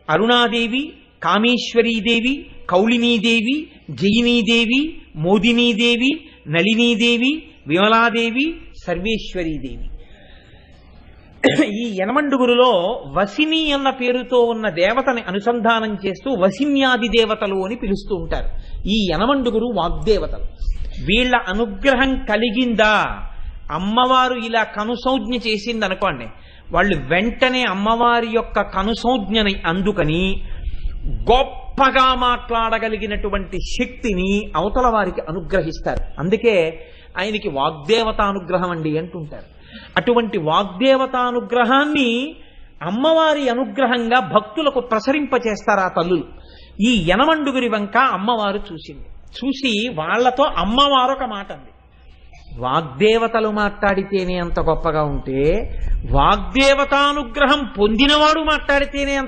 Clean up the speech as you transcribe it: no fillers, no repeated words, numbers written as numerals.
అరుణాదేవి, కామేశ్వరీదేవి, కౌళినీదేవి, జయినీదేవి, మోదినీదేవి, నళినీదేవి, విమలాదేవి, సర్వేశ్వరీదేవి. ఈ యనమండుగురులో వసిని అన్న పేరుతో ఉన్న దేవతని అనుసంధానం చేస్తూ వసిన్యాది దేవతలు అని పిలుస్తూ ఉంటారు. ఈ యనమండుగురు వాగ్దేవతలు. వీళ్ళ అనుగ్రహం కలిగిందా, అమ్మవారు ఇలా కనుసంజ్ఞ చేసింది అనుకోండి, వాళ్ళు వెంటనే అమ్మవారి యొక్క కనుసంజ్ఞని అందుకని గొప్పగా మాట్లాడగలిగినటువంటి శక్తిని అవతల వారికి అనుగ్రహిస్తారు. అందుకే ఆయనకి వాగ్దేవతానుగ్రహం అండి అంటుంటారు. అటువంటి వాగ్దేవతానుగ్రహాన్ని అమ్మవారి అనుగ్రహంగా భక్తులకు ప్రసరింపచేస్తారు ఆ తల్లులు. ఈ యనమండుగురి వంక అమ్మవారు చూసింది. చూసి వాళ్లతో అమ్మవారు ఒక మాట అంది, వాగ్దేవతలు మాట్లాడితేనే అంత గొప్పగా ఉంటే వాగ్దేవతానుగ్రహం పొందినవాడు మాట్లాడితేనే